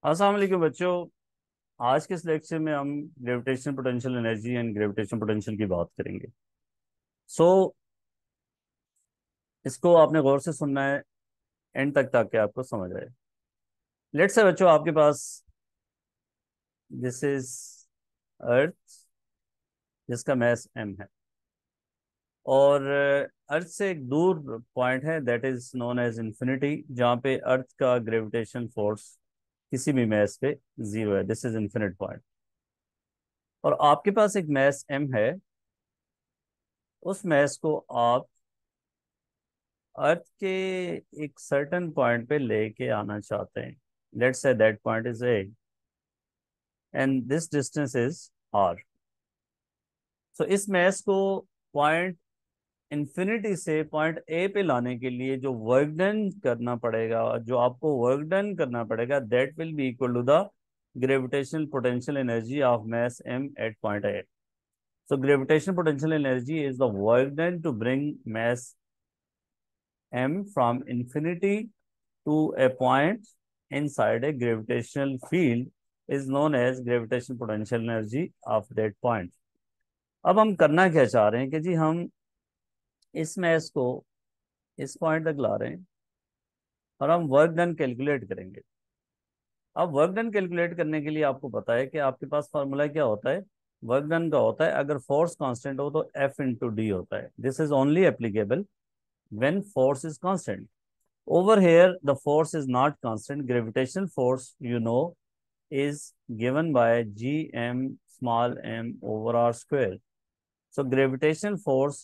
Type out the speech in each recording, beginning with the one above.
अस्सलाम वालेकुम बच्चों। आज के इस लेक्चर में हम gravitational potential energy and gravitational potential की बात करेंगे। सो इसको आपने गौर से सुनना है एंड तक ताकि आपको समझ आए। लेट्स से बच्चों आपके पास दिस इज अर्थ जिसका मैस m है और अर्थ से एक दूर पॉइंट है that is known as infinity, जहाँ पे अर्थ का ग्रेविटेशन फोर्स किसी भी मैस पे जीरो है। दिस इज इंफिनिट पॉइंट और आपके पास एक मैस m है। उस मैस को आप अर्थ के एक सर्टेन पॉइंट पे लेके आना चाहते हैं। Let's say that point is A and this distance is r। सो इस मैस को पॉइंट इंफिनिटी से पॉइंट ए पे लाने के लिए जो वर्क डन करना पड़ेगा, जो आपको वर्क डन करना पड़ेगा, that will be equal to the gravitational potential energy of mass m at point A. So gravitational potential energy is the work done to bring mass m from infinity to a point inside a gravitational field is known as gravitational potential energy of that point। अब हम करना क्या चाह रहे हैं कि जी हम इस मैस को इस पॉइंट तक ला रहे हैं और हम वर्क डन कैलकुलेट करेंगे। अब वर्क डन कैलकुलेट करने के लिए आपको पता है कि आपके पास फार्मूला क्या होता है। वर्क डन का होता है, अगर फोर्स कांस्टेंट हो तो F इंटू डी होता है। This is only applicable when force is constant. Over here, the force is not constant. Gravitational force, you know, is given by gm small m over r square. So gravitational force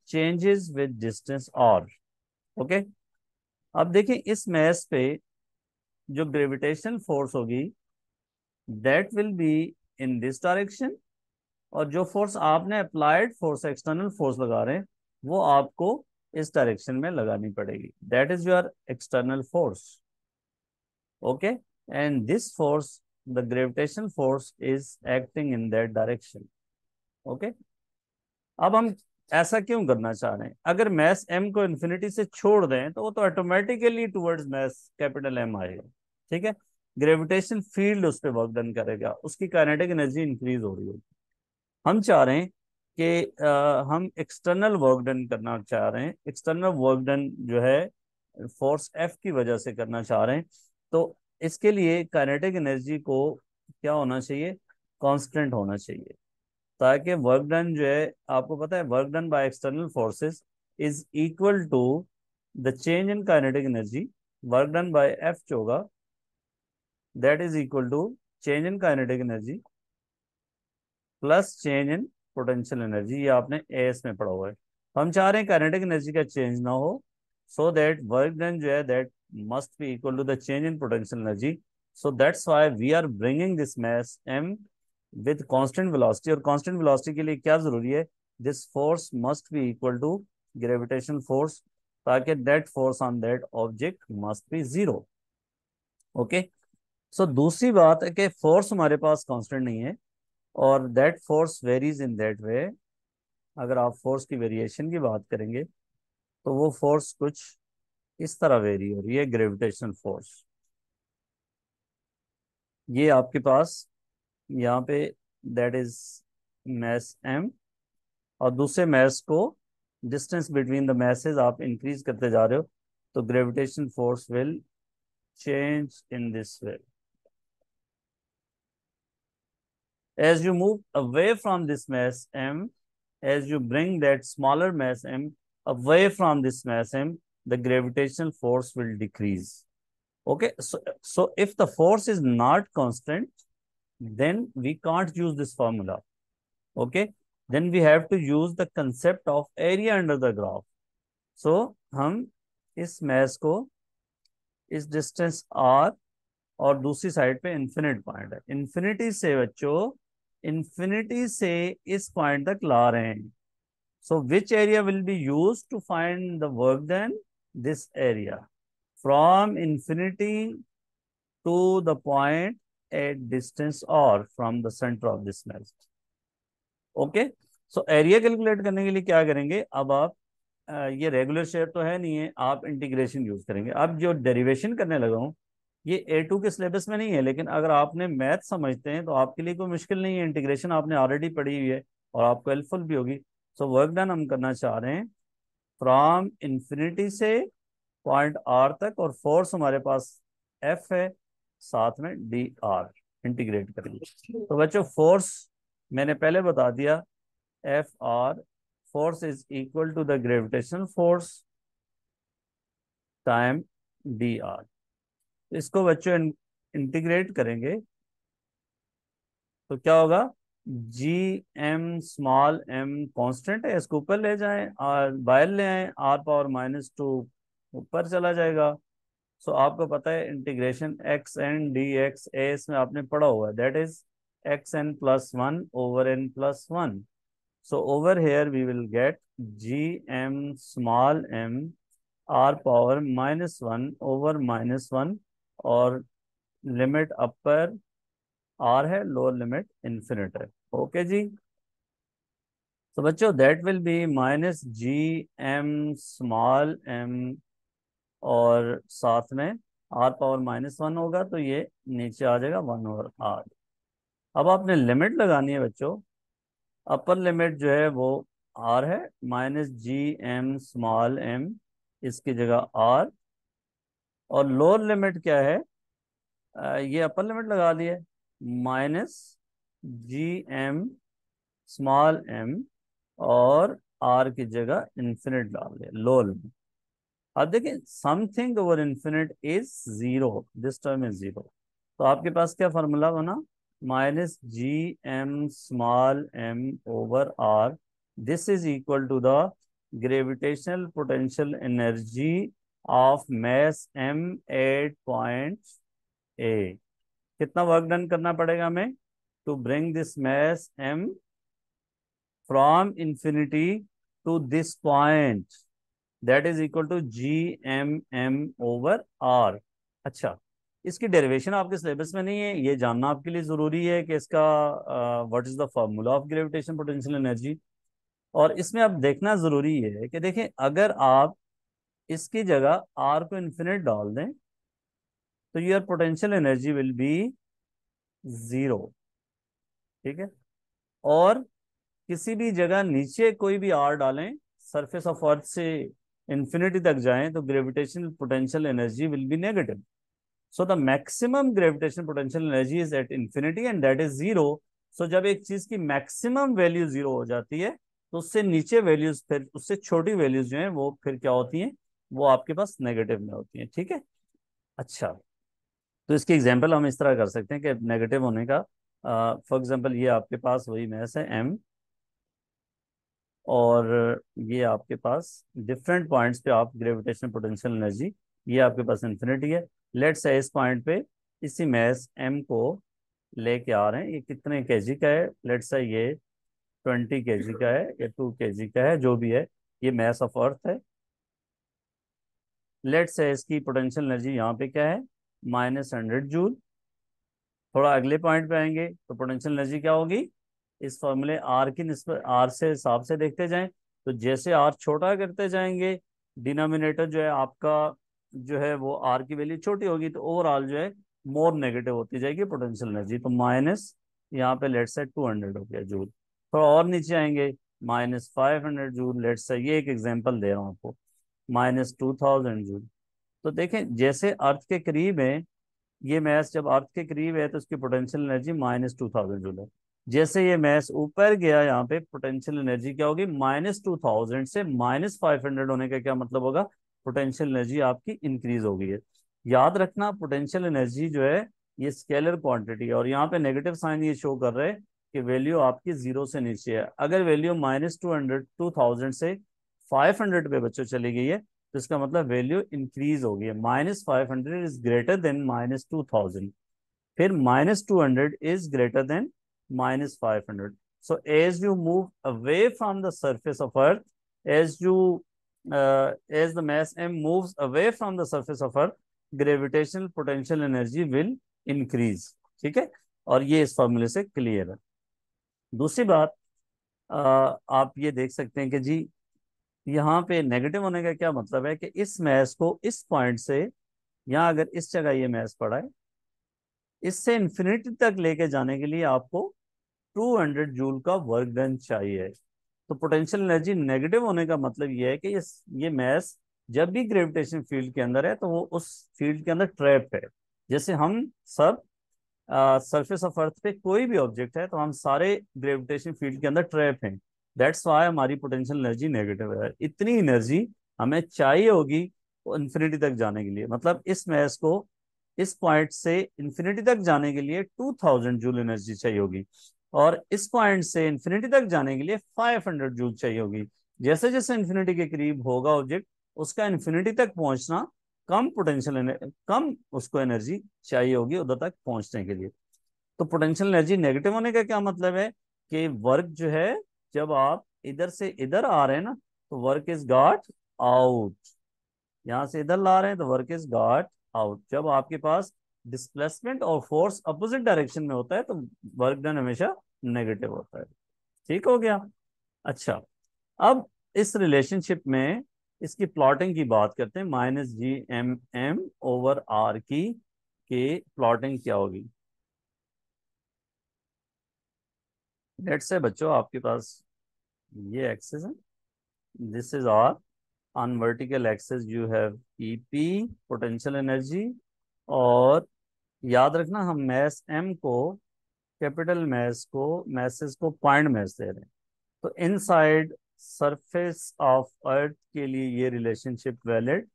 changes with distance r. Okay? अब देखें इस mess पे जो gravitational force होगी that will be in this direction, और जो force आपने applied force external force लगा रहे हैं वो आपको इस डायरेक्शन में लगानी पड़ेगी। That is your external force. Okay, and this force the gravitation force is acting in that direction. Okay, अब हम ऐसा क्यों करना चाह रहे हैं? अगर मैस m को इन्फिनिटी से छोड़ दें तो वो तो automatically towards mass capital M आएगा। ठीक है, ग्रेविटेशन फील्ड उस पर वर्क डन करेगा, उसकी काइनेटिक एनर्जी इंक्रीज हो रही होगी। हम चाह रहे हैं कि हम एक्सटर्नल वर्क डन करना चाह रहे हैं। एक्सटर्नल वर्क डन जो है फोर्स F की वजह से करना चाह रहे हैं, तो इसके लिए काइनेटिक एनर्जी को क्या होना चाहिए? कांस्टेंट होना चाहिए, ताकि वर्क डन जो है, आपको पता है work done by external forces is equal to the change in kinetic energy. Work done by F जो होगा that is equal to change in kinetic energy plus change in potential energy. ये आपने as में पढ़ा हुआ है। हम चाह रहे हैं काइनेटिक एनर्जी का चेंज ना हो, सो दैट वर्क डन जो है that must be equal to the change in potential energy. So that's why we are bringing this mass m with constant velocity. और कांस्टेंट वेलोसिटी के लिए क्या जरूरी है? This force must be equal to gravitation force, ताकि that force on that object must be zero. Okay, so दूसरी बात है कि फोर्स हमारे पास कांस्टेंट नहीं है और that force varies in that way. अगर आप फोर्स की वेरिएशन की बात करेंगे तो वो फोर्स कुछ इस तरह वेरी हो रही है। ग्रेविटेशनल फोर्स ये आपके पास यहाँ पे दैट इज मैस m, और दूसरे मैस को डिस्टेंस बिटवीन द मैसेज आप इंक्रीज करते जा रहे हो, तो gravitation force will change in this way. As you move away from this mass m, as you bring that smaller mass m away from this mass m, the gravitational force will decrease. Okay, so if the force is not constant, then we can't use this formula. Okay, then we have to use the concept of area under the graph. So हम इस mass को इस distance r और दूसरी side पे infinite point है, infinity से बच्चों इन्फिनिटी से इस पॉइंट तक ला रहे हैं। So which area will be use to find the work done? This area from infinity to the point at distance और from the centre of this match. Okay, so area calculate करने के लिए क्या करेंगे? अब आप ये रेगुलर शेप तो है नहीं है, आप इंटीग्रेशन यूज करेंगे। अब जो डेरिवेशन करने लगा हूं ये A2 के सिलेबस में नहीं है, लेकिन अगर आपने मैथ समझते हैं तो आपके लिए कोई मुश्किल नहीं है, इंटीग्रेशन आपने ऑलरेडी पढ़ी हुई है और आपको हेल्पफुल भी होगी। सो वर्क डन हम करना चाह रहे हैं फ्रॉम इंफिनिटी से पॉइंट आर तक, और फोर्स हमारे पास एफ है, साथ में डी आर, इंटीग्रेट करेंगे। तो बच्चों फोर्स मैंने पहले बता दिया, F R force is equal to the gravitational force time D R. इसको बच्चों इंटीग्रेट करेंगे तो क्या होगा, G M small M constant है, इसको ऊपर ले जाएं और बाहर ले आए, r⁻⁻² ऊपर चला जाएगा। सो आपको पता है integration x n d x a, इसमें आपने पढ़ा हुआ है, that is xn+1/n+1। So over here we will get g M small m r⁻⁻1/-1, और लिमिट अपर आर है, लोअर लिमिट इन्फिनिट है। ओके जी। तो बच्चों दैट विल बी -gm⁻m, और साथ में r⁻⁻1 होगा, तो ये नीचे आ जाएगा 1/r। अब आपने लिमिट लगानी है बच्चों, अपर लिमिट जो है वो r है, -gm⁻m, इसकी जगह r, और लोअर लिमिट क्या है, ये अपर लिमिट लगा दी है, -gm⁻m, और r की जगह इन्फिनिट डाल दिया, लोअर लिमिट। अब देखिए something over infinite is zero, this term is zero, तो आपके पास क्या फॉर्मूला बना, -gm⁻m/r, this is equal to the gravitational potential energy of mass m at point A. कितना वर्क डन करना पड़ेगा हमें to bring this mass m from infinity to this point, that is equal to gm/m/r। अच्छा, इसकी derivation आपके syllabus में नहीं है, ये जानना आपके लिए जरूरी है कि इसका what is the formula of gravitation potential energy. और इसमें अब देखना जरूरी है कि देखें, अगर आप इसकी जगह r को इन्फिनिट डाल दें तो your potential energy will be zero, ठीक है। और किसी भी जगह नीचे कोई भी r डालें, सरफेस ऑफ अर्थ से इंफिनिटी तक जाएं, तो gravitational potential energy will be negative. So the maximum gravitational potential energy is at infinity and that is zero. So जब एक चीज की मैक्सिमम वैल्यू जीरो हो जाती है तो उससे नीचे वैल्यूज, फिर उससे छोटी वैल्यूज जो है वो फिर क्या होती हैं, वो आपके पास नेगेटिव में होती हैं, ठीक है। अच्छा, तो इसकी एग्जांपल हम इस तरह कर सकते हैं कि नेगेटिव होने का, फॉर एग्जांपल ये आपके पास वही मैस है m, और ये आपके पास डिफरेंट पॉइंट्स पे आप ग्रेविटेशनल पोटेंशियल एनर्जी, ये आपके पास इन्फिनिटी है। लेट्स से इस पॉइंट पे इसी मैस m को लेके आ रहे हैं, ये कितने केजी का है, लेट्स से ये 20 kg का है या 2 kg का है, जो भी है, ये मैस ऑफ अर्थ है। लेट्स से इसकी पोटेंशियल एनर्जी यहाँ पे क्या है, -100 जूल। थोड़ा अगले पॉइंट पे आएंगे तो पोटेंशियल एनर्जी क्या होगी, इस फॉर्मूले आर की निस्बत, आर से हिसाब से देखते जाएं, तो जैसे आर छोटा करते जाएंगे, डिनोमिनेटर जो है आपका जो है वो आर की वैल्यू छोटी होगी, तो ओवरऑल जो है मोर नेगेटिव होती जाएगी पोटेंशियल एनर्जी। तो माइनस यहाँ पे लेट्स से 200 हो गया जूल। थोड़ा और नीचे आएंगे, -500 जूल, लेट्स से ये एक एग्जांपल दे रहा हूँ आपको, -2000 जूल। तो देखें जैसे अर्थ के करीब है, ये मैस जब अर्थ के करीब है तो उसकी पोटेंशियल एनर्जी -2000 जूल है। जैसे ये मैस ऊपर गया, यहाँ पे पोटेंशियल एनर्जी क्या होगी, -2000 से -500 होने का क्या मतलब होगा, पोटेंशियल एनर्जी आपकी इंक्रीज हो गई है। याद रखना पोटेंशियल एनर्जी जो है ये स्केलर क्वांटिटी है, और यहाँ पे नेगेटिव साइन ये शो कर रहे हैं कि वैल्यू आपकी जीरो से नीचे है। अगर वैल्यू -2000 से 500 पे बच्चों चली गई है तो इसका मतलब वैल्यू इंक्रीज हो गई है, -500 इज ग्रेटर देन -2000, फिर -200 is greater than -500। So as you move away from the surface of earth, as you as the mass m moves away from the surface of earth, gravitational potential energy will increase, ठीक है। और ये इस फॉर्मूले से clear है। दूसरी बात, आप ये देख सकते हैं कि जी, यहाँ पे नेगेटिव होने का क्या मतलब है कि इस मैस को इस पॉइंट से यहाँ अगर इस जगह ये मैस पड़ा है, इससे इन्फिनिटी तक लेके जाने के लिए आपको 200 जूल का वर्क डन चाहिए। तो पोटेंशियल एनर्जी नेगेटिव होने का मतलब ये है कि ये मैस जब भी ग्रेविटेशन फील्ड के अंदर है तो वो उस फील्ड के अंदर ट्रैप है। जैसे हम सब सरफेस ऑफ अर्थ पे कोई भी ऑब्जेक्ट है तो हम सारे ग्रेविटेशन फील्ड के अंदर ट्रैप हैं। दैट्स वाई हमारी पोटेंशियल एनर्जी नेगेटिव है। इतनी एनर्जी हमें चाहिए होगी इन्फिनिटी तक जाने के लिए। मतलब इस मैस को इस पॉइंट से इन्फिनिटी तक जाने के लिए 2000 जूल एनर्जी चाहिए होगी, और इस पॉइंट से इन्फिनिटी तक जाने के लिए 500 जूल चाहिए होगी। जैसे जैसे इन्फिनिटी के करीब होगा ऑब्जेक्ट, उसका इन्फिनिटी तक पहुंचना कम पोटेंशियल कम उसको एनर्जी चाहिए होगी उधर तक पहुंचने के लिए। तो पोटेंशियल एनर्जी नेगेटिव होने का क्या मतलब है कि वर्क जो है, जब आप इधर से इधर आ रहे हैं ना, तो वर्क इज गॉट आउट। यहां से इधर ला रहे हैं तो वर्क इज गॉट आउट। जब आपके पास डिस्प्लेसमेंट और फोर्स अपोजिट डायरेक्शन में होता है तो वर्क डन हमेशा नेगेटिव होता है। ठीक हो गया। अच्छा, अब इस रिलेशनशिप में इसकी प्लॉटिंग की बात करते हैं। -G m m/r की प्लॉटिंग क्या होगी। लेट्स से बच्चों आपके पास ये एक्सेस है, this is R. On vertical axis you have EP potential energy, और याद रखना हम मैस m को, कैपिटल मैसेस को पॉइंट मैस दे रहे हैं। तो इनसाइड सरफेस ऑफ अर्थ के लिए ये रिलेशनशिप वैलिड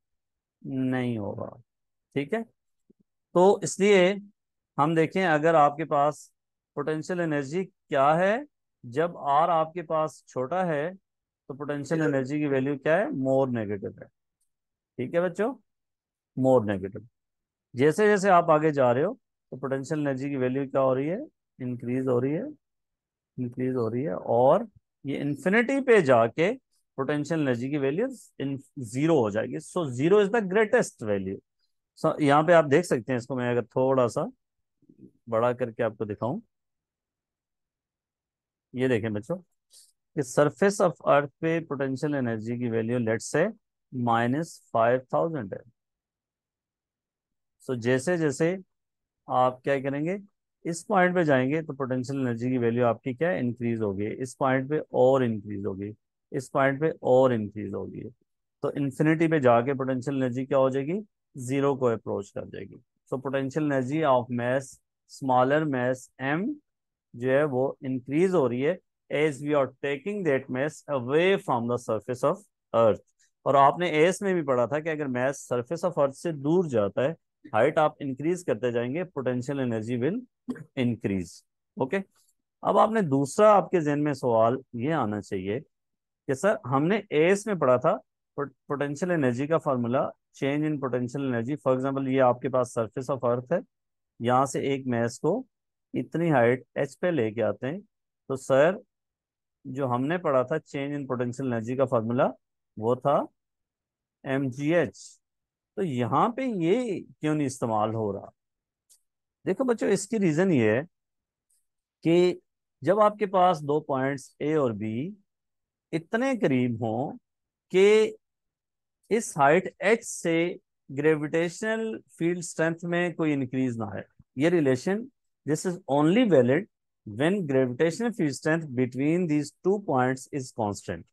नहीं होगा। ठीक है। तो इसलिए हम देखें, अगर आपके पास पोटेंशियल एनर्जी क्या है, जब आर आपके पास छोटा है तो पोटेंशियल एनर्जी की वैल्यू क्या है, मोर नेगेटिव है। ठीक है बच्चों, मोर नेगेटिव। जैसे जैसे आप आगे जा रहे हो तो पोटेंशियल एनर्जी की वैल्यू क्या हो रही है, इंक्रीज हो रही है, इंक्रीज हो रही है, और ये इन्फिनिटी पे जाके पोटेंशियल एनर्जी की वैल्यू इन जीरो हो जाएगी। So zero is the greatest value. So यहाँ पे आप देख सकते हैं, इसको मैं अगर थोड़ा सा बड़ा करके आपको दिखाऊं, ये देखें बच्चों, कि सरफेस ऑफ अर्थ पे पोटेंशियल एनर्जी की वैल्यू लेट्स से -5000 है। सो जैसे जैसे आप क्या करेंगे, इस पॉइंट पे जाएंगे तो पोटेंशियल एनर्जी की वैल्यू आपकी क्या है, इंक्रीज होगी। इस पॉइंट पे और इंक्रीज होगी, इस पॉइंट पे और इंक्रीज होगी। तो इन्फिनिटी पे जाके पोटेंशियल एनर्जी क्या हो जाएगी, जीरो को अप्रोच कर जाएगी। So potential energy of mass smaller mass m जो है वो इंक्रीज हो रही है as we are taking that mass away from the surface of earth. और आपने एस में भी पढ़ा था कि अगर मैस सरफेस ऑफ अर्थ से दूर जाता है, हाइट आप इंक्रीज करते जाएंगे, potential energy will increase. Okay. अब आपने दूसरा आपके जहन में सवाल ये आना चाहिए कि सर हमने एस में पढ़ा था पोटेंशियल एनर्जी का formula, change in potential energy. For example ये आपके पास सरफेस ऑफ अर्थ है, यहाँ से एक मैस को इतनी हाइट h पे लेके आते हैं, तो सर जो हमने पढ़ा था चेंज इन पोटेंशियल एनर्जी का फार्मूला वो था mgh। तो यहाँ पे ये क्यों नहीं इस्तेमाल हो रहा। देखो बच्चों, इसकी रीजन ये है कि जब आपके पास दो पॉइंट्स ए और बी इतने करीब हों कि इस हाइट h से ग्रेविटेशनल फील्ड स्ट्रेंथ में कोई इंक्रीज ना है, ये relation this is only valid when gravitational field strength between these two points is constant,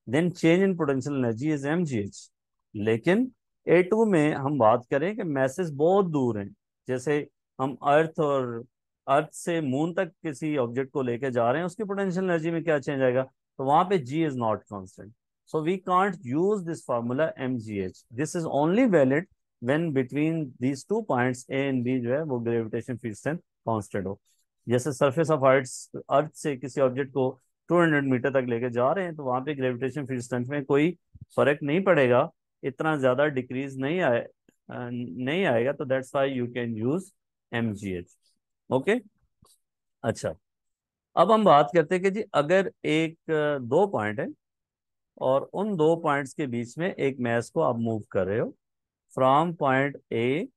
then change in potential energy is mgh। लेकिन A2 में हम बात करें कि मैसेज बहुत दूर हैं, जैसे हम अर्थ से मून तक किसी ऑब्जेक्ट को लेके जा रहे हैं, उसकी पोटेंशियल एनर्जी में क्या चेंज आएगा, तो वहां पे g is not constant. So we can't use this formula mgh. This is only valid when between these two points A and B जो है वो ग्रेविटेशन फील्ड स्ट्रेंथ कांस्टेंट हो। जैसे सरफेस ऑफ अर्थ से किसी ऑब्जेक्ट को 200 मीटर तक लेके जा रहे हैं तो वहां पे ग्रेविटेशन फील्ड स्ट्रेंथ में कोई फर्क नहीं पड़ेगा, इतना ज्यादा डिक्रीज नहीं आएगा। तो that's why you can use mgh। Okay. अच्छा, अब हम बात करते हैं कि जी अगर एक दो पॉइंट है और उन दो पॉइंट्स के बीच में एक मैस को आप मूव कर रहे हो from point A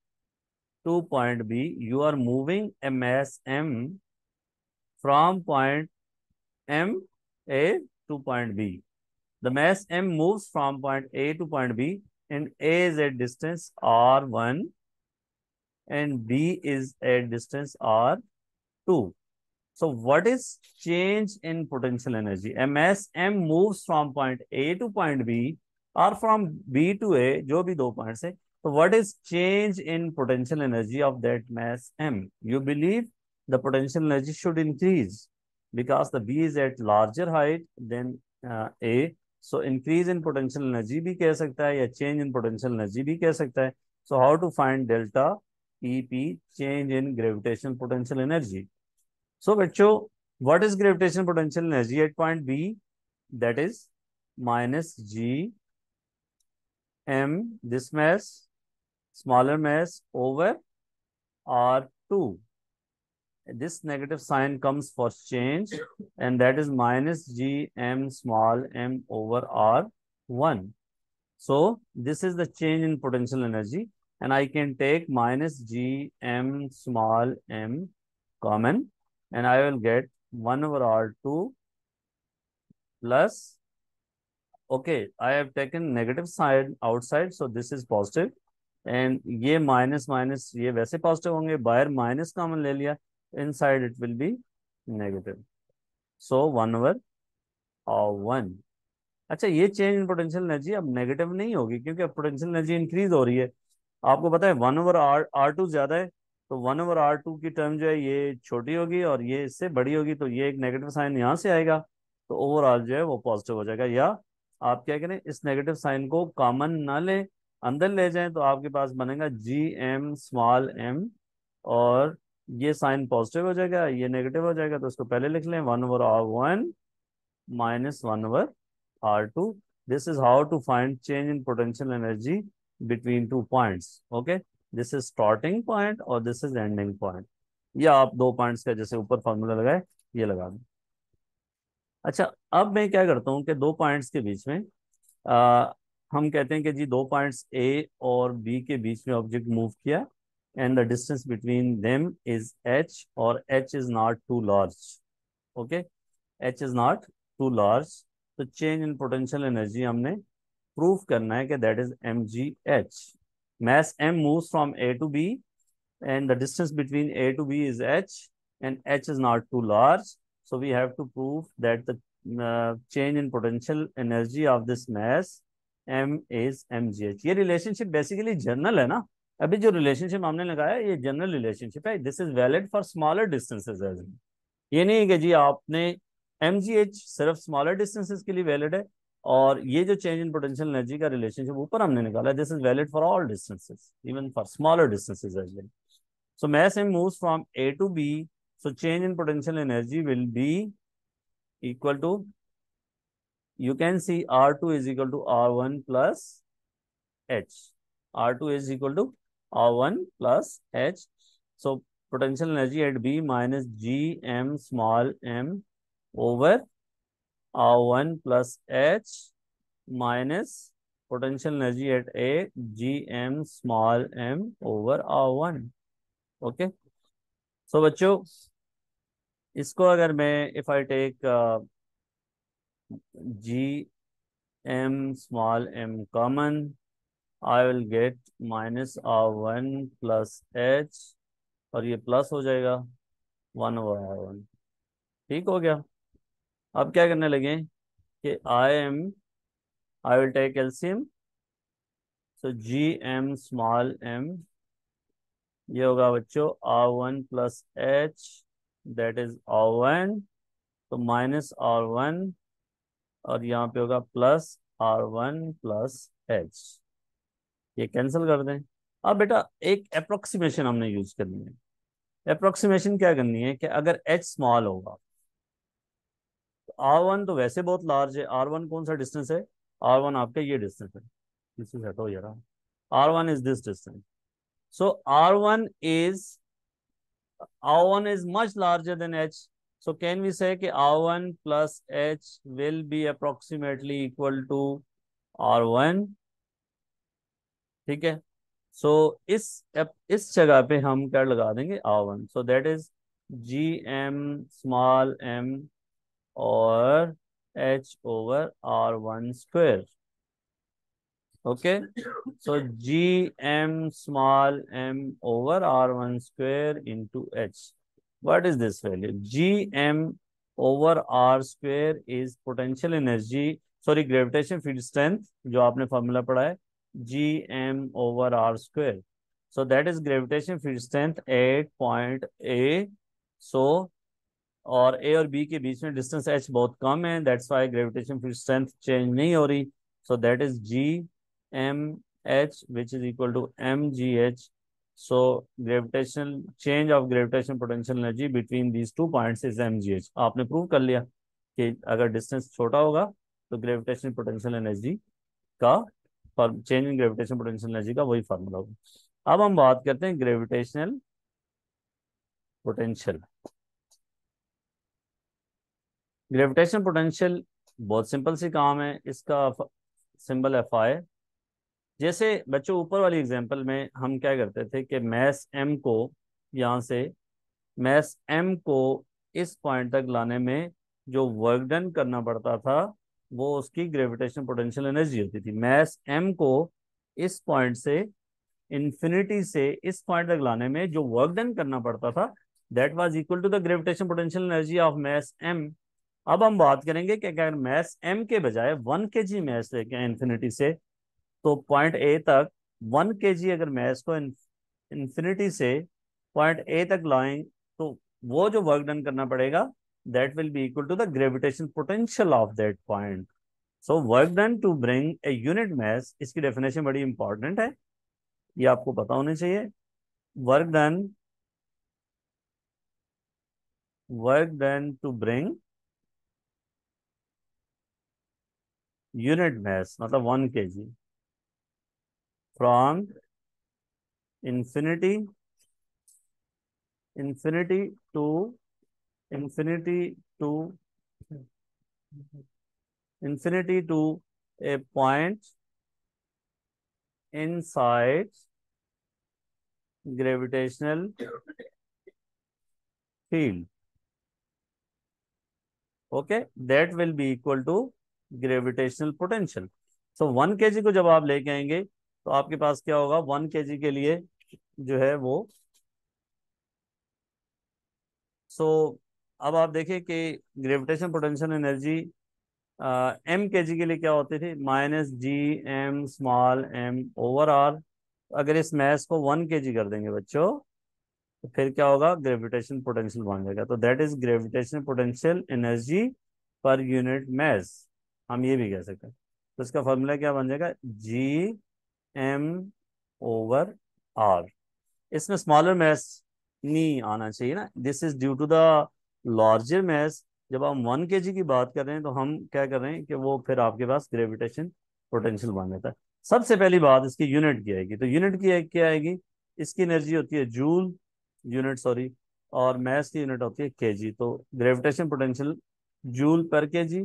to point B, you are moving a mass m from point m a to point b. The mass m moves from point A to point B and A is at distance r1 and B is at distance R2. So what is change in potential energy? Mass M moves from point A to point B or from B to A, जो भी दो points है. So what is change in potential energy of that mass M? You believe the potential energy should increase because the B is at larger height than A. So increase in potential energy भी कह सकता है या change in potential energy भी कह सकता है. So how to find delta EP, change in gravitational potential energy? So बच्चों, what is gravitational potential energy at point B? That is minus G M, this mass, smaller mass over R2. This negative sign comes for change, and that is minus G M small m over R1. So this is the change in potential energy, and I can take minus G M small m common, and I will get 1 over R2 plus, okay, I have taken negative side outside, so this is positive, and ये minus minus ये वैसे positive होंगे, बाहर minus common ले लिया, inside it will be negative. So 1 over और 1. अच्छा, ये चेंज इन पोटेंशियल एनर्जी अब नेगेटिव नहीं होगी क्योंकि अब पोटेंशियल एनर्जी इंक्रीज हो रही है. आपको पता है 1 ओवर R2 ज्यादा है, तो 1 ओवर R2 की टर्म जो है ये छोटी होगी और ये इससे बड़ी होगी, तो ये एक नेगेटिव साइन यहाँ से आएगा, तो ओवरऑल जो है वो पॉजिटिव हो जाएगा. या आप क्या करें, इस नेगेटिव साइन को कॉमन ना लें, अंदर ले जाएं, तो आपके पास बनेगा जी एम स्मॉल एम, और ये साइन पॉजिटिव हो जाएगा, ये नेगेटिव हो जाएगा, तो इसको पहले लिख लें 1 over R1 minus 1 over R2. This is how to find change in potential energy between two points. Okay, this is starting point और this is ending point. या आप दो पॉइंट्स का जैसे ऊपर फॉर्मूला लगाए ये लगा दें. अच्छा, अब मैं क्या करता हूँ कि दो पॉइंट्स के बीच में हम कहते हैं कि जी दो पॉइंट्स ए और बी के बीच में ऑब्जेक्ट मूव किया, and the distance between them is h, और h is not too large. Okay, h is not too large. तो चेंज इन पोटेंशियल एनर्जी हमने प्रूफ करना है कि that is M G h. mass m moves from A to B, and the distance between A to B is h, and h is not too large, so we have to prove that the change in potential energy of this mass m is mgh. ये relationship basically general है ना, अभी जो relationship हमने लगाया ये general relationship है. This is valid for smaller distances as well. ये नहीं है कि जी आपने mgh सिर्फ स्मॉलर डिस्टेंसेस के लिए वैलिड है, और ये जो चेंज इन पोटेंशियल एनर्जी का रिलेशनशिप ऊपर हमने निकाला, this is valid for all distances, even for smaller distances as well. So mass m moves from A to B. So change in potential energy will be equal to, you can see R2 is equal to R1 plus H. R2 is equal to R1 plus H. So potential energy at B minus Gm small m over R1 plus H minus potential energy at A Gm small m over R1. Okay. So बच्चों, इसको अगर मैं if I take G M small M common, I will get minus R1 plus H, और ये plus हो जाएगा 1 over R1. ठीक हो गया. अब क्या करने लगे कि I will take LCM. So G M small M, ये होगा बच्चों R1 plus H, that is R1, तो माइनस R1, और यहाँ पे होगा प्लस R1 प्लस एच. ये कैंसिल कर दें. अब बेटा एक अप्रोक्सीमेशन हमने यूज करनी है. अप्रोक्सीमेशन क्या करनी है कि अगर एच स्मॉल होगा तो R1 तो वैसे बहुत लार्ज है. R1 कौन सा डिस्टेंस है? R1 आपका ये डिस्टेंस है, इसी से हटो जरा. R1 is this distance. So R1 is much larger than H. So can we say कि R1 plus H will be approximately equal to R1? ठीक है. सो इस जगह पे हम क्या लगा देंगे R1. So that is G M small M और H over R1 square. Okay, so G M small M over R one square into H, what is this value? G M over R square is potential energy, sorry gravitation field strength, जो आपने formula पढ़ा है, G M over R square, so that is gravitation field strength at point A. So और A और B के बीच में distance H बहुत कम है, that's why gravitation field strength change नहीं हो रही, so that is G M H which is equal to M ji H. So gravitational change of gravitation potential energy between these two points is M G H. आपने prove कर लिया कि अगर distance छोटा होगा तो ग्रेविटेशनल पोटेंशियल एनर्जी का, change in gravitation potential energy का वही फार्मूला होगा। अब हम बात करते हैं ग्रेविटेशनल पोटेंशियल। ग्रेविटेशन पोटेंशियल बहुत सिंपल सी काम है, इसका सिंबल एफ आई। जैसे बच्चों ऊपर वाली एग्जांपल में हम क्या करते थे कि मैस एम को, यहाँ से मैस एम को इस पॉइंट तक लाने में जो वर्क डन करना पड़ता था वो उसकी ग्रेविटेशन पोटेंशियल एनर्जी होती थी। मैस एम को इस पॉइंट से इन्फिनिटी से इस पॉइंट तक लाने में जो वर्क डन करना पड़ता था that was equal to the gravitation potential energy of mass M. अब हम बात करेंगे कि अगर मैस एम के बजाय 1 kg मैस लेके आए इन्फिनिटी से, तो पॉइंट ए तक 1 kg अगर मैस को इन्फिनिटी से पॉइंट ए तक लाएं, तो वो जो वर्क डन करना पड़ेगा that will be equal to the gravitation potential of that point. So work done to bring a unit mass, इसकी डेफिनेशन बड़ी इंपॉर्टेंट है, ये आपको पता होनी चाहिए। Work done, work done to bring unit mass मतलब 1 kg फ्रॉम infinity infinity to infinity to infinity to a point inside gravitational field, okay, that will be equal to gravitational potential। so 1 kg को जब आप लेके आएंगे तो आपके पास क्या होगा, 1 kg के लिए जो है वो, सो अब आप देखिए कि ग्रेविटेशन पोटेंशियल एनर्जी एम के जी के लिए क्या होती थी, minus G M small M over R. अगर इस मैस को 1 kg कर देंगे बच्चों, तो फिर क्या होगा, ग्रेविटेशन पोटेंशियल बन जाएगा। तो that is gravitation potential energy per unit mass, हम ये भी कह सकते हैं। तो इसका फॉर्मूला क्या बन जाएगा, जी एम ओवर आर। इसमें स्मॉलर मैस नहीं आना चाहिए ना, this is due to the larger mass. जब हम 1 kg की बात कर रहे हैं तो हम क्या कर रहे हैं कि वो फिर आपके पास ग्रेविटेशन पोटेंशियल बन जाता है। सबसे पहली बात इसकी यूनिट की आएगी, तो यूनिट की क्या आएगी, इसकी एनर्जी होती है जूल यूनिट, सॉरी, और मैस की यूनिट होती है केजी। तो ग्रेविटेशन पोटेंशियल जूल पर केजी,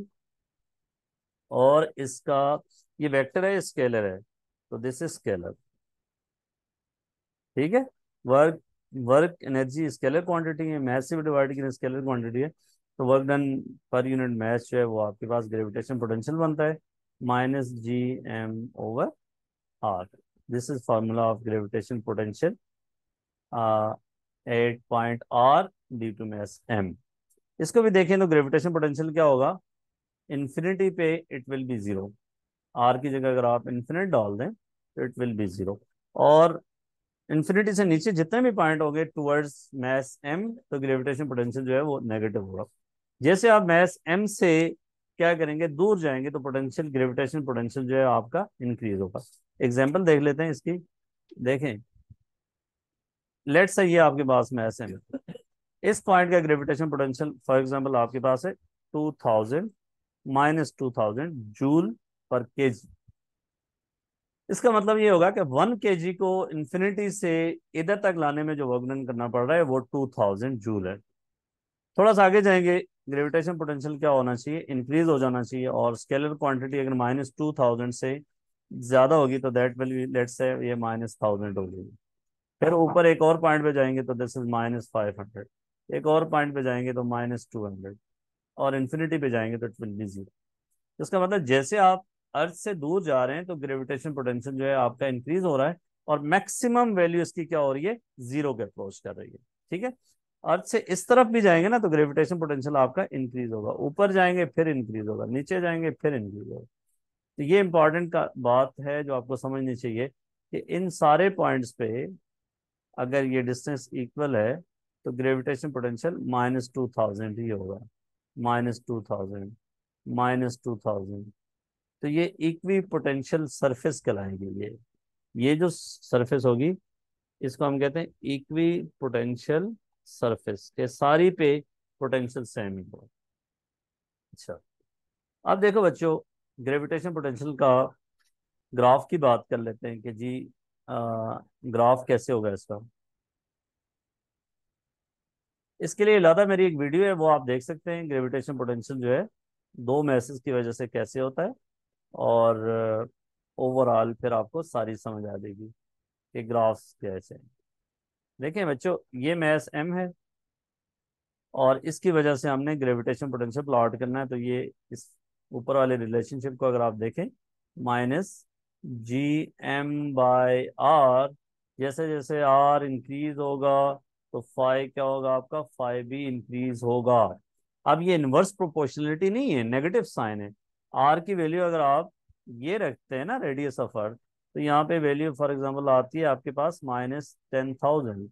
और इसका ये वेक्टर है, स्केलर है, तो दिस इज स्केलर, ठीक है। Work, work energy scalar quantity है, मैथ से भी डिवाइड की स्केलर क्वांटिटी है, तो वर्क डन पर यूनिट मैथ जो है वो आपके पास ग्रेविटेशन पोटेंशियल बनता है minus G M over R. This is formula of gravitation potential at point R due to mass M. इसको भी देखें तो ग्रेविटेशन पोटेंशियल क्या होगा, इन्फिनिटी पे it will be zero, R की जगह अगर आप इन्फिनिट डाल दें तो इट विल बी जीरो, और इन्फिनिटी से नीचे जितने भी पॉइंट होंगे टुवर्ड्स मैस एम, तो ग्रेविटेशन पोटेंशियल जो है वो नेगेटिव होगा। जैसे आप मैस एम से क्या करेंगे, दूर जाएंगे, तो पोटेंशियल, ग्रेविटेशन पोटेंशियल जो है आपका इंक्रीज होगा। एग्जांपल देख लेते हैं इसकी, देखें, लेट्स से ये आपके पास मैस एम, इस पॉइंट का ग्रेविटेशन पोटेंशियल फॉर एग्जांपल आपके पास है 2000 माइनस 2000 जूल पर केजी। इसका मतलब ये होगा कि 1 kg को इन्फिनिटी से इधर तक लाने में जो वर्क डन करना पड़ रहा है वो 2000 जूल है। थोड़ा सा आगे जाएंगे, ग्रेविटेशन पोटेंशियल क्या होना चाहिए, इंक्रीज हो जाना चाहिए, और स्केलर क्वांटिटी अगर माइनस 2000 से ज्यादा होगी तो that will B, let's say ये माइनस 1000 होगी। फिर ऊपर एक और पॉइंट पे जाएंगे तो दिस इज माइनस 500, एक और पॉइंट पे जाएंगे तो माइनस 200, और इन्फिनिटी पे जाएंगे तो इट विल बी जीरो। इसका मतलब जैसे आप अर्थ से दूर जा रहे हैं तो ग्रेविटेशन पोटेंशियल जो है आपका इंक्रीज हो रहा है, और मैक्सिमम वैल्यू इसकी क्या हो रही है, जीरो के अप्रोच कर रही है। ठीक है, अर्थ से इस तरफ भी जाएंगे ना तो ग्रेविटेशन पोटेंशियल आपका इंक्रीज होगा, ऊपर जाएंगे फिर इंक्रीज होगा, नीचे जाएंगे फिर इंक्रीज होगा। तो ये इंपॉर्टेंट का बात है जो आपको समझनी चाहिए कि इन सारे पॉइंट्स पे अगर ये डिस्टेंस इक्वल है तो ग्रेविटेशन पोटेंशियल -2000 ही होगा, -2000, -2000। तो ये इक्वी पोटेंशियल सरफेस कहलाएगी। ये जो सरफेस होगी इसको हम कहते हैं इक्वी पोटेंशियल सरफेस, के सारी पे पोटेंशियल सेम ही हो। अच्छा, अब देखो बच्चों, ग्रेविटेशन पोटेंशियल का ग्राफ की बात कर लेते हैं कि जी ग्राफ कैसे होगा इसका। इसके लिए लादा मेरी एक वीडियो है, वो आप देख सकते हैं, ग्रेविटेशन पोटेंशियल जो है दो मैसेज की वजह से कैसे होता है, और ओवरऑल फिर आपको सारी समझ आ जाएगी कि ग्राफ्स कैसे हैं। देखें बच्चों, ये मैस एम है और इसकी वजह से हमने ग्रेविटेशन पोटेंशियल प्लॉट करना है, तो ये इस ऊपर वाले रिलेशनशिप को अगर आप देखें, -Gm/r, जैसे जैसे r इंक्रीज होगा तो फाई क्या होगा आपका, फाई भी इंक्रीज होगा। अब ये इनवर्स प्रोपोर्शनलिटी नहीं है, नेगेटिव साइन है। r की वैल्यू अगर आप ये रखते हैं ना, रेडियस ऑफ अर्थ, तो यहाँ पे वैल्यू फॉर एग्जांपल आती है आपके पास -10,000।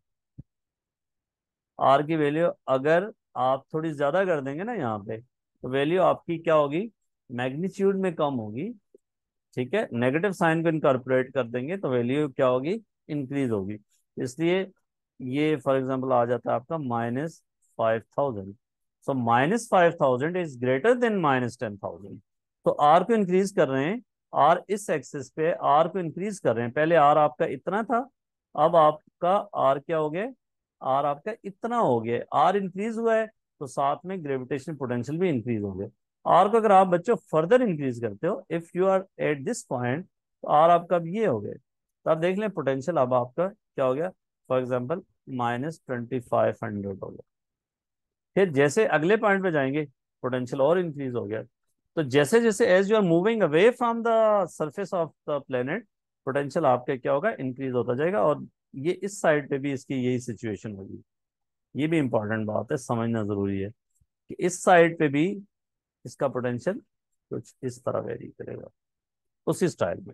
आर की वैल्यू अगर आप थोड़ी ज्यादा कर देंगे ना यहाँ पे, तो वैल्यू आपकी क्या होगी, मैग्नीट्यूड में कम होगी। ठीक है, नेगेटिव साइन को इनकॉर्पोरेट कर देंगे तो वैल्यू क्या होगी, इंक्रीज होगी। इसलिए ये फॉर एग्जांपल आ जाता है आपका -5000। सो -5000 इज ग्रेटर देन -10,000। तो आर को इंक्रीज कर रहे हैं, आर इस एक्सिस पे आर को इंक्रीज कर रहे हैं। पहले आर आपका इतना था, अब आपका आर क्या हो गया, आर आपका इतना हो गया। आर इंक्रीज हुआ है तो साथ में ग्रेविटेशन पोटेंशियल भी इंक्रीज हो गया। आर को अगर आप बच्चों फर्दर इंक्रीज करते हो, if you are at this point, तो आर आपका अब ये हो गए, तो आप देख लें पोटेंशियल अब आपका क्या हो गया, फॉर एग्जाम्पल -2500 हो गया। फिर जैसे अगले पॉइंट पे जाएंगे पोटेंशियल और इंक्रीज हो गया। तो जैसे जैसे as you are moving away from the surface of the planet, potential आपके क्या होगा, इंक्रीज होता जाएगा। और ये इस साइड पे भी इसकी यही सिचुएशन होगी। ये भी इंपॉर्टेंट बात है, समझना जरूरी है कि इस साइड पे भी इसका पोटेंशियल कुछ इस तरह वेरी करेगा, उसी स्टाइल में।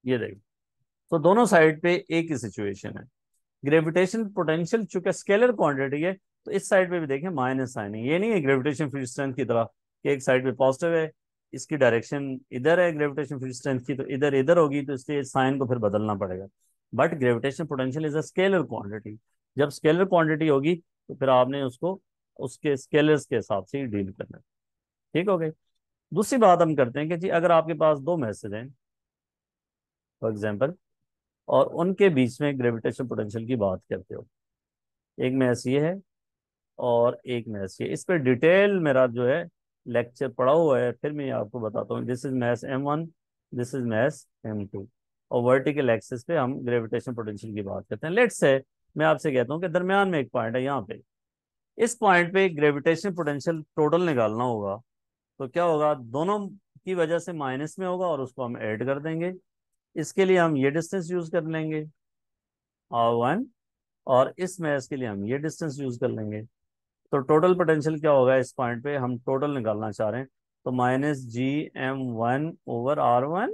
ये देखिए, तो दोनों साइड पे एक ही सिचुएशन है। ग्रेविटेशन पोटेंशियल चूंकि स्केलर क्वांटिटी है, तो इस साइड पे भी देखें माइनस साइन है। ये नहीं है ग्रेविटेशन फील्ड स्ट्रेंथ की तरह कि एक साइड पे पॉजिटिव है, इसकी डायरेक्शन इधर है ग्रेविटेशन फील्ड स्ट्रेंथ की, तो इधर इधर होगी, तो इसलिए साइन को फिर बदलना पड़ेगा। But gravitation potential is a scalar quantity. जब स्केलर क्वांटिटी होगी तो फिर आपने उसको उसके स्केलर्स के हिसाब से ही डील करना है। ठीक हो गई। दूसरी बात हम करते हैं कि जी अगर आपके पास दो मैसेज हैं फॉर एग्जाम्पल, और उनके बीच में ग्रेविटेशन पोटेंशियल की बात करते हो, एक मैस ये है और एक मैथ्स ये, इस पर डिटेल मेरा जो है लेक्चर पड़ा हुआ है, फिर मैं आपको बताता हूँ। This is maths M1, this is maths M2, और वर्टिकल एक्सिस पे हम ग्रेविटेशन पोटेंशियल की बात करते हैं। लेट्स से मैं आपसे कहता हूँ कि दरमियान में एक पॉइंट है यहाँ पे, इस पॉइंट पे ग्रेविटेशन पोटेंशियल टोटल निकालना होगा, तो क्या होगा, दोनों की वजह से माइनस में होगा और उसको हम ऐड कर देंगे। इसके लिए हम ये डिस्टेंस यूज कर लेंगे R1, और इस मैथ के लिए हम ये डिस्टेंस यूज कर लेंगे। तो टोटल पोटेंशियल क्या होगा, इस पॉइंट पे हम टोटल निकालना चाह रहे हैं, तो -Gm1/R1,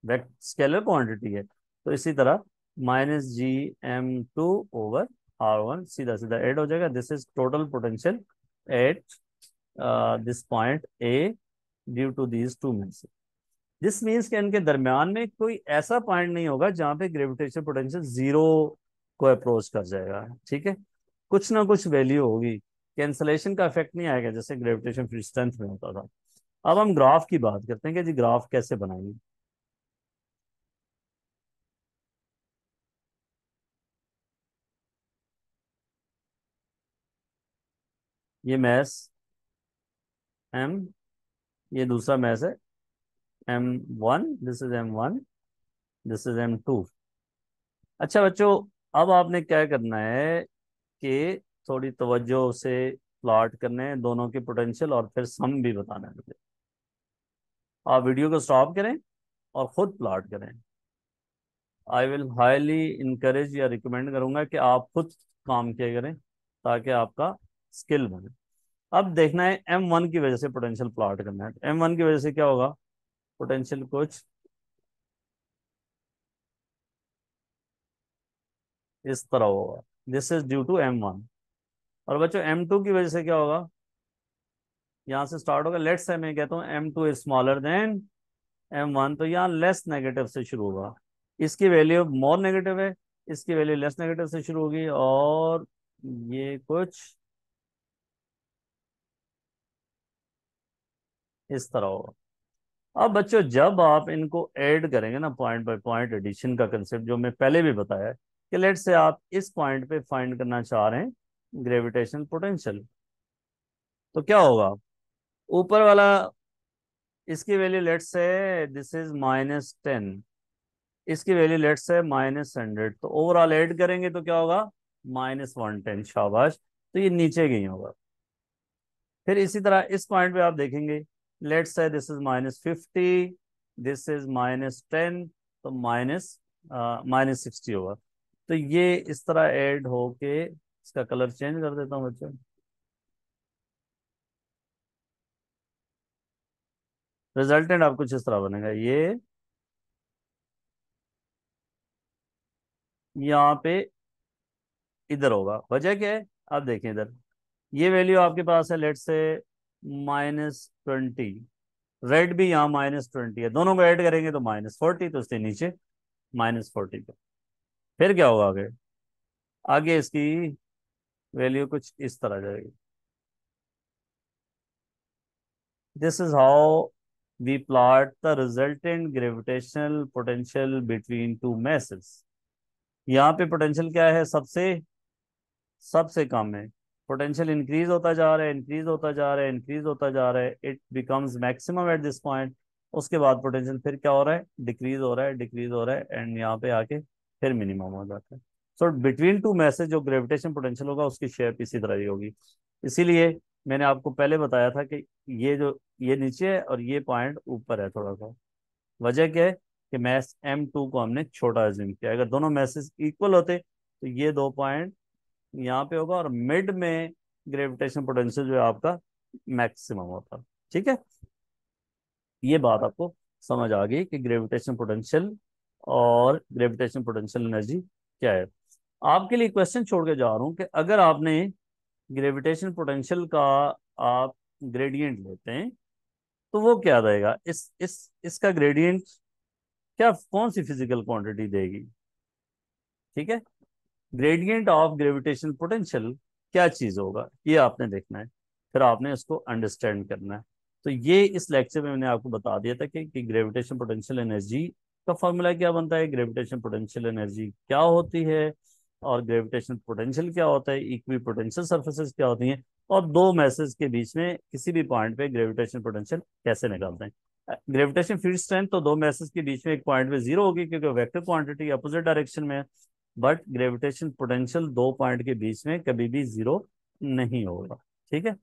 वेक्टर स्केलर क्वांटिटी है, तो इसी तरह -Gm2/R1, सीधा सीधा ऐड हो जाएगा। This is total potential at this point A due to these two means. This means के इनके दरमियान में कोई ऐसा पॉइंट नहीं होगा जहां पे ग्रेविटेशन पोटेंशियल जीरो को अप्रोच कर जाएगा। ठीक है, कुछ ना कुछ वैल्यू होगी, कैंसलेशन का इफेक्ट नहीं आएगा जैसे ग्रेविटेशन फ्री स्ट्रेंथ में होता था। अब हम ग्राफ की बात करते हैं कि जी ग्राफ कैसे बनाएंगे। ये मैस एम, ये दूसरा मैस है M1, this is M1, this is M2। अच्छा बच्चों, अब आपने क्या करना है कि थोड़ी तवज्जो से प्लॉट करने हैं दोनों के पोटेंशियल, और फिर सम भी बताना है मुझे। आप वीडियो को स्टॉप करें और खुद प्लॉट करें। आई विल हाईली इनकरेज या रिकमेंड करूंगा कि आप खुद काम किया करें, ताकि आपका स्किल बने। अब देखना है M1 की वजह से पोटेंशियल प्लॉट करना है। तो M1 की वजह से क्या होगा, पोटेंशियल कुछ इस तरह होगा, this is due to M1। और बच्चों M2 की वजह से क्या होगा, यहाँ से स्टार्ट होगा। लेट्स से मैं कहता हूँ M2 is smaller than M1, तो यहाँ लेस नेगेटिव से शुरू होगा। इसकी वैल्यू मोर नेगेटिव है, इसकी वैल्यू लेस नेगेटिव से शुरू होगी, और ये कुछ इस तरह होगा। अब बच्चों जब आप इनको ऐड करेंगे ना, पॉइंट बाय पॉइंट एडिशन का कंसेप्ट जो मैं पहले भी बताया है, कि लेट से आप इस पॉइंट पे फाइंड करना चाह रहे हैं ग्रेविटेशन पोटेंशियल, तो क्या होगा, ऊपर वाला इसकी वैल्यू लेट से दिस इज -10, इसकी वैल्यू लेट से -100, तो ओवरऑल ऐड करेंगे तो क्या होगा, -110। शाबाश, तो ये नीचे गई होगा। फिर इसी तरह इस पॉइंट पे आप देखेंगे, let's say this is -50, this is -10, तो -60 होगा। तो ये इस तरह ऐड होके, इसका कलर चेंज कर देता हूँ बच्चों। रिजल्टेंट आप कुछ इस तरह बनेगा, ये यहाँ पे इधर होगा। वजह क्या है, आप देखें इधर, ये वैल्यू आपके पास है लेट से -20, रेड भी यहाँ -20 है, दोनों को ऐड करेंगे तो -40, तो इसके नीचे -40 पे। फिर क्या होगा आगे, आगे इसकी वैल्यू कुछ इस तरह जाएगी। This is how we plot the resultant gravitational potential between two masses. यहाँ पे पोटेंशियल क्या है, सबसे सबसे कम है। पोटेंशियल इंक्रीज होता जा रहा है, इंक्रीज होता जा रहा है, इंक्रीज होता जा रहा है, it becomes maximum eight this point. उसके बाद पोटेंशियल फिर क्या हो रहा है, डिक्रीज हो रहा है, डिक्रीज हो रहा है, एंड यहाँ पे आके फिर मिनिमम हो जाता है। सो बिटवीन टू मैसेज जो ग्रेविटेशन पोटेंशियल होगा उसकी शेप इसी तरह ही होगी। इसीलिए मैंने आपको पहले बताया था कि ये नीचे है और ये पॉइंट ऊपर है थोड़ा सा। वजह क्या है कि मैस M2 को हमने छोटा एज्यूम किया। अगर दोनों मैसेज इक्वल होते तो ये दो पॉइंट यहाँ पे होगा, और मिड में ग्रेविटेशन पोटेंशियल जो है आपका मैक्सिमम होता। ठीक है, ये बात आपको समझ आ गई कि ग्रेविटेशन पोटेंशियल और ग्रेविटेशन पोटेंशियल एनर्जी क्या है। आपके लिए क्वेश्चन छोड़ के जा रहा हूं कि अगर आपने ग्रेविटेशन पोटेंशियल का आप ग्रेडियंट लेते हैं तो वो क्या रहेगा, इस इसका ग्रेडियंट क्या, कौन सी फिजिकल क्वांटिटी देगी। ठीक है, ग्रेडियंट ऑफ ग्रेविटेशन पोटेंशियल क्या चीज होगा, ये आपने देखना है, फिर आपने इसको अंडरस्टैंड करना है। तो ये इस लेक्चर में मैंने आपको बता दिया था कि ग्रेविटेशन पोटेंशियल एनर्जी का फॉर्मूला क्या बनता है, ग्रेविटेशन पोटेंशियल एनर्जी क्या होती है, और ग्रेविटेशन पोटेंशियल क्या होता है, इक्वी पोटेंशियल सरफेसेस क्या होती हैं, और दो मैसेज के बीच में किसी भी पॉइंट पे ग्रेविटेशन पोटेंशियल कैसे निकालते हैं। ग्रेविटेशन फील्ड स्ट्रेंथ तो दो मैसेज के बीच में एक पॉइंट पे जीरो होगी, क्योंकि वेक्टर क्वांटिटी अपोजिट डायरेक्शन में है। बट ग्रेविटेशन पोटेंशियल दो पॉइंट के बीच में कभी भी जीरो नहीं होगा। ठीक है,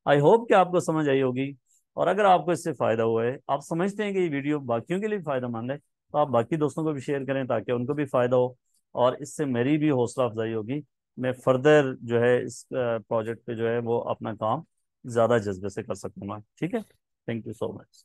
आई होप कि आपको समझ आई होगी। और अगर आपको इससे फायदा हुआ है, आप समझते हैं कि ये वीडियो बाकियों के लिए भी फायदेमंद है, तो आप बाकी दोस्तों को भी शेयर करें ताकि उनको भी फायदा हो, और इससे मेरी भी हौसला अफजाई होगी। मैं फर्दर जो है इस प्रोजेक्ट पे जो है वो अपना काम ज़्यादा जज्बे से कर सकूंगा। ठीक है, थैंक यू सो मच।